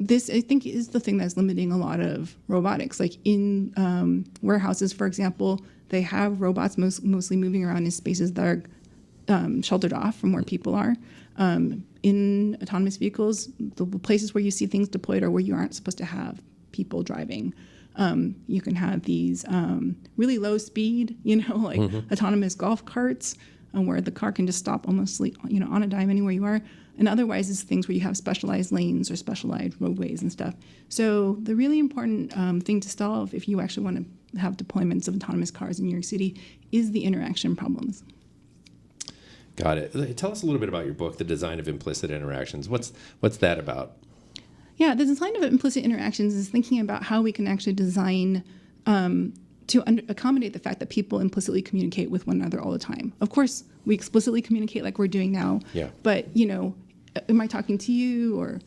this, I think, is the thing that's limiting a lot of robotics. Like in warehouses, for example, they have robots mostly moving around in spaces that are sheltered off from where people are. In autonomous vehicles, the places where you see things deployed are where you aren't supposed to have people driving. You can have these really low speed, autonomous golf carts where the car can just stop almost on a dime anywhere you are. And otherwise, it's things where you have specialized lanes or specialized roadways and stuff. So the really important thing to solve if you actually want to have deployments of autonomous cars in New York City is the interaction problems. Got it. Tell us a little bit about your book, The Design of Implicit Interactions. What's that about? Yeah, the design of implicit interactions is thinking about how we can actually design to accommodate the fact that people implicitly communicate with one another all the time. Of course, we explicitly communicate like we're doing now. Yeah. But, am I talking to you or,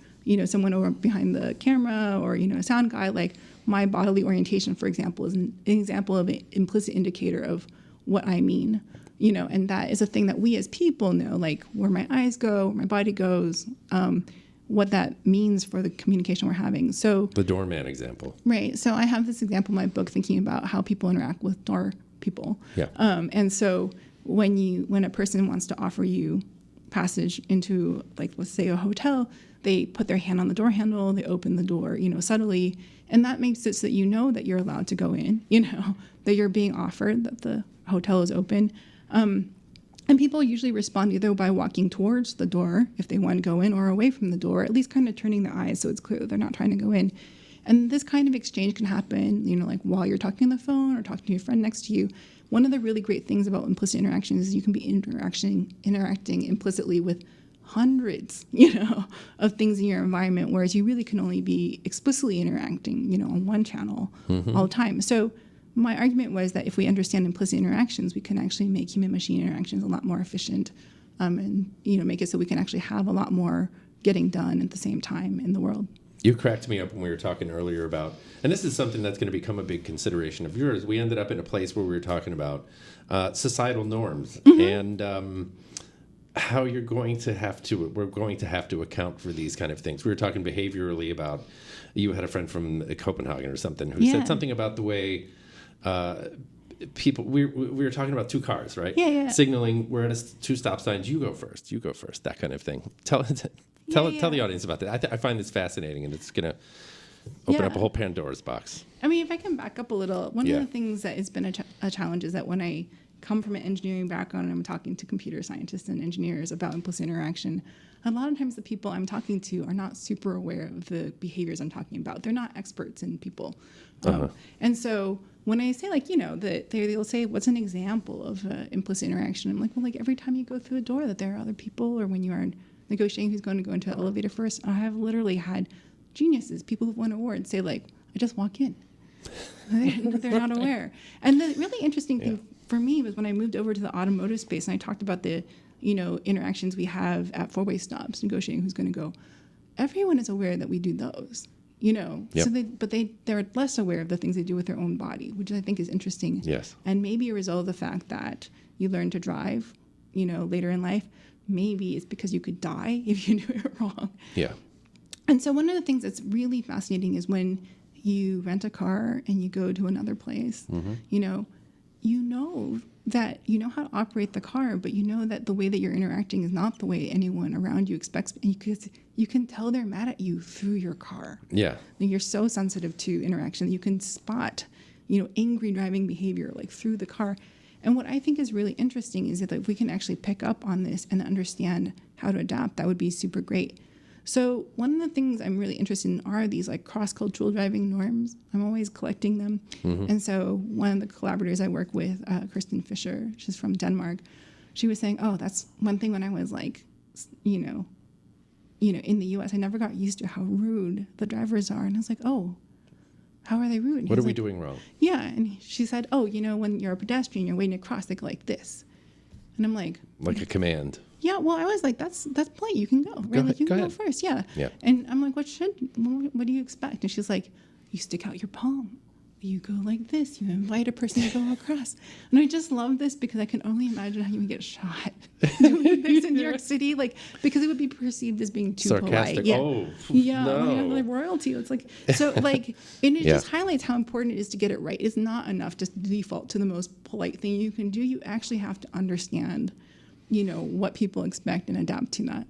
someone over behind the camera or, a sound guy? Like my bodily orientation, for example, is an example of an implicit indicator of what I mean. And that is a thing that we as people know, like where my eyes go, where my body goes, what that means for the communication we're having. So the doorman example. Right. So I have this example in my book thinking about how people interact with door people. Yeah. And so when a person wants to offer you passage into, like, let's say a hotel, they put their hand on the door handle, they open the door, subtly, and that makes it so that that you're allowed to go in, that you're being offered, that the hotel is open. And people usually respond either by walking towards the door if they want to go in or away from the door, at least kind of turning their eyes so it's clear that they're not trying to go in. And this kind of exchange can happen, like while you're talking on the phone or talking to your friend next to you. One of the really great things about implicit interactions is you can be interacting implicitly with hundreds, of things in your environment, whereas you really can only be explicitly interacting, on one channel all the time. So my argument was that if we understand implicit interactions, we can actually make human-machine interactions a lot more efficient and, make it so we can actually have a lot more getting done at the same time in the world. You cracked me up when we were talking earlier about, and this is something that's going to become a big consideration of yours. We ended up in a place where we were talking about societal norms. And how we're going to have to account for these kind of things. We were talking behaviorally about, you had a friend from Copenhagen or something who said something about the way people, we were talking about two cars, right? Yeah. Signaling, we're at two stop signs, you go first, that kind of thing. Tell the audience about that. I find this fascinating, and it's going to open up a whole Pandora's box. I mean, if I can back up a little, one of the things that has been a challenge is that when I come from an engineering background and I'm talking to computer scientists and engineers about implicit interaction, a lot of times the people I'm talking to are not super aware of the behaviors I'm talking about. They're not experts in people. And so when I say, like, that they'll say, what's an example of implicit interaction? I'm like, well, like every time you go through a door that there are other people, or when you are negotiating who's going to go into an elevator first. I have literally had geniuses, people who've won awards, say, like, I just walk in. They're not aware. And the really interesting thing for me was when I moved over to the automotive space and I talked about the, interactions we have at four-way stops, negotiating who's going to go. Everyone is aware that we do those, So they're less aware of the things they do with their own body, which I think is interesting. Yes. And maybe a result of the fact that you learn to drive, later in life. Maybe it's because you could die if you do it wrong. Yeah. And so one of the things that's really fascinating is when you rent a car and you go to another place, that you know how to operate the car, but you know that the way that you're interacting is not the way anyone around you expects. And you can tell they're mad at you through your car. Yeah. Like, you're so sensitive to interaction that you can spot, angry driving behavior like through the car. And what I think is really interesting is that if we can actually pick up on this and understand how to adapt, that would be super great. So one of the things I'm really interested in are these like cross-cultural driving norms. I'm always collecting them. And so one of the collaborators I work with, Kirsten Fisher, she's from Denmark, she was saying, oh, that's one thing when I was like, in the US, I never got used to how rude the drivers are. And I was like, oh, how are they rude? What are we doing wrong? Yeah. And she said, oh, when you're a pedestrian, you're waiting to cross, they go like this. And I'm like a command. Yeah, well, I was like, that's polite. You can go. Right? Like, you can go first. Yeah. And I'm like, what do you expect? And she's like, you stick out your palm. You go like this. You invite a person to go across. And I just love this because I can only imagine how you would get shot doing this in New York City, like, because it would be perceived as being too sarcastic. Polite. Like royalty. It's like, so like, and it just highlights how important it is to get it right. It's not enough just to default to the most polite thing you can do. You actually have to understand what people expect and adapt to that.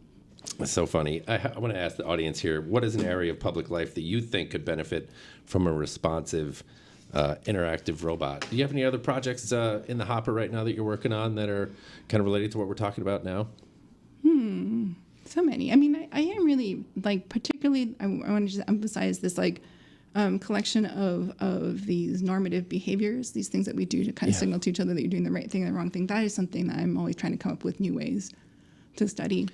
That's so funny. I want to ask the audience here, what is an area of public life that you think could benefit from a responsive, interactive robot? Do you have any other projects in the hopper right now that you're working on that are kind of related to what we're talking about now? So many. I mean, I am really, like, particularly, I want to just emphasize this, like, collection of these normative behaviors, these things that we do to kind of signal to each other that you're doing the right thing and the wrong thing. That is something that I'm always trying to come up with new ways to study.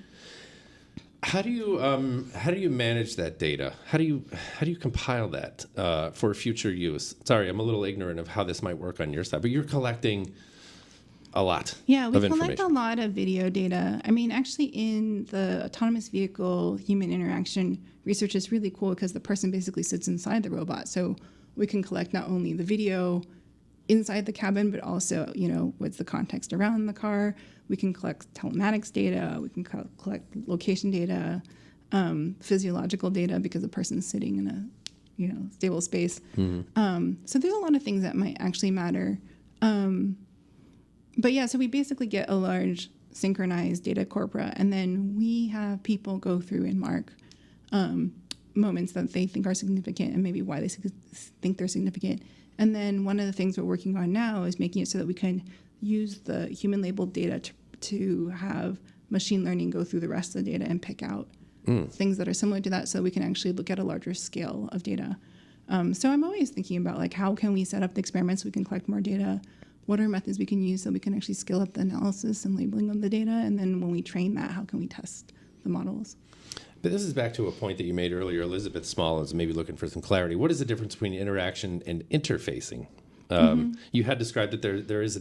How do you manage that data? How do you compile that for future use? Sorry, I'm a little ignorant of how this might work on your side, but you're collecting a lot. Yeah, we collect a lot of video data. I mean, actually, in the autonomous vehicle human interaction research is really cool because the person basically sits inside the robot, so we can collect not only the video inside the cabin, but also, what's the context around the car. We can collect telematics data. We can collect location data, physiological data because the person's sitting in a, stable space. So there's a lot of things that might actually matter. But yeah, so we basically get a large synchronized data corpora, and then we have people go through and mark moments that they think are significant and maybe why they think they're significant. And then one of the things we're working on now is making it so that we can use the human labeled data to have machine learning go through the rest of the data and pick out things that are similar to that so we can actually look at a larger scale of data. So I'm always thinking about, like, how can we set up the experiments so we can collect more data? What are methods we can use so we can actually scale up the analysis and labeling of the data? And then when we train that, how can we test the models? But this is back to a point that you made earlier. Elizabeth Small is maybe looking for some clarity. What is the difference between interaction and interfacing? You had described that there is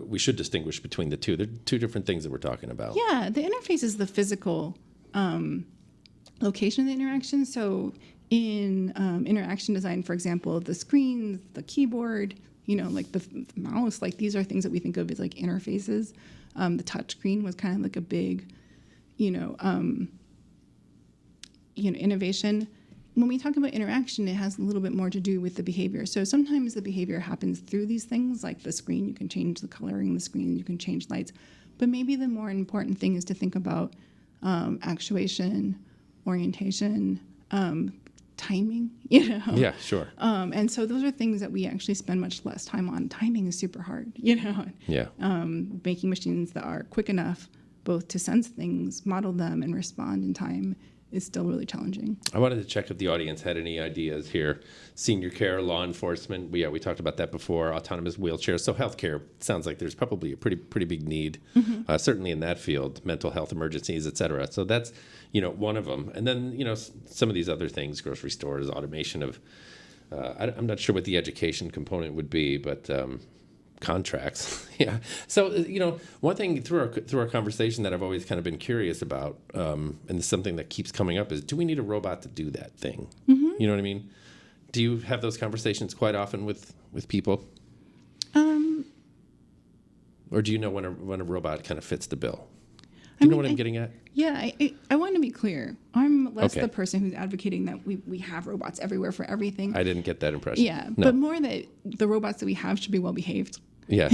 we should distinguish between the two. They're two different things that we're talking about. Yeah, the interface is the physical location of the interaction. So in interaction design, for example, the screens, the keyboard, like the mouse, like these are things that we think of as like interfaces. The touch screen was kind of like a big, innovation. When we talk about interaction, it has a little bit more to do with the behavior. So sometimes the behavior happens through these things, like the screen. You can change the coloring of the screen, you can change lights. But maybe the more important thing is to think about actuation, orientation, timing, Yeah, sure. And so those are things that we actually spend much less time on. Timing is super hard, Yeah. Making machines that are quick enough both to sense things, model them, and respond in time is still really challenging. I wanted to check if the audience had any ideas here. Senior care, law enforcement, we talked about that before, autonomous wheelchairs. So healthcare sounds like there's probably a pretty big need, certainly in that field, mental health emergencies, et cetera. So that's, one of them. And then, some of these other things, grocery stores, automation of, I'm not sure what the education component would be, but contracts. Yeah. So, one thing through our conversation that I've always kind of been curious about, and it's something that keeps coming up, is do we need a robot to do that thing? You know what I mean? Do you have those conversations quite often with people? Or do you know when a robot kind of fits the bill? Do you know what I'm getting at? Yeah, I want to be clear. I'm less Okay. the person who's advocating that we have robots everywhere for everything. I didn't get that impression. Yeah, No. but more that the robots that we have should be well behaved. Yes.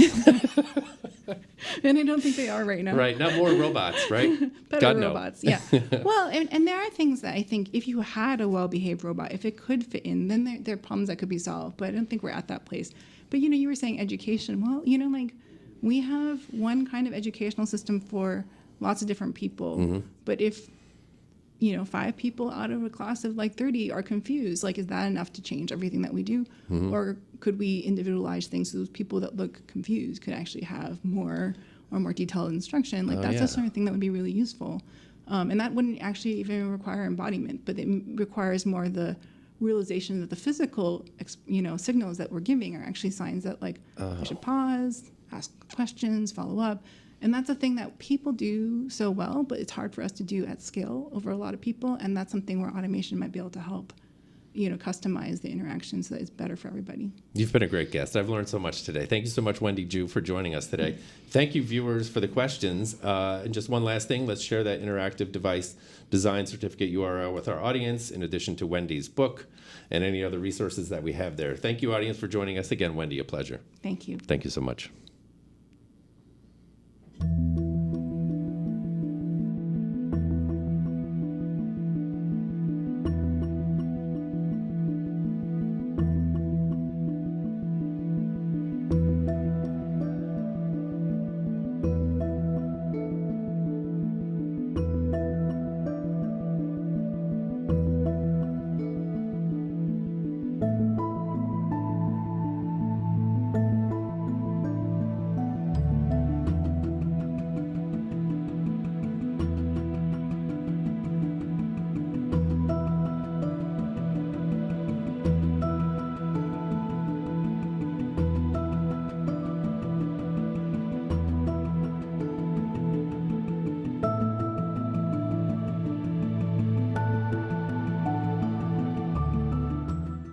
And I don't think they are right now. Right. Not more robots, right? Better God, no. robots, yeah. Well, and there are things that I think if you had a well-behaved robot, if it could fit in, then there are problems that could be solved. But I don't think we're at that place. But, you were saying education. Well, we have one kind of educational system for lots of different people. But if, 5 people out of a class of like 30 are confused, like, is that enough to change everything that we do? Or could we individualize things so those people that look confused could actually have more detailed instruction? Like, that's the sort of thing that would be really useful. And that wouldn't actually even require embodiment, but it requires more the realization that the physical, signals that we're giving are actually signs that, like, I should pause, ask questions, follow up. And that's a thing that people do so well, but it's hard for us to do at scale over a lot of people. And that's something where automation might be able to help, customize the interaction so that it's better for everybody. You've been a great guest. I've learned so much today. Thank you so much, Wendy Ju, for joining us today. Thank you, viewers, for the questions. And just one last thing, let's share that interactive device design certificate URL with our audience, in addition to Wendy's book and any other resources that we have there. Thank you, audience, for joining us. Again, Wendy, a pleasure. Thank you. Thank you so much.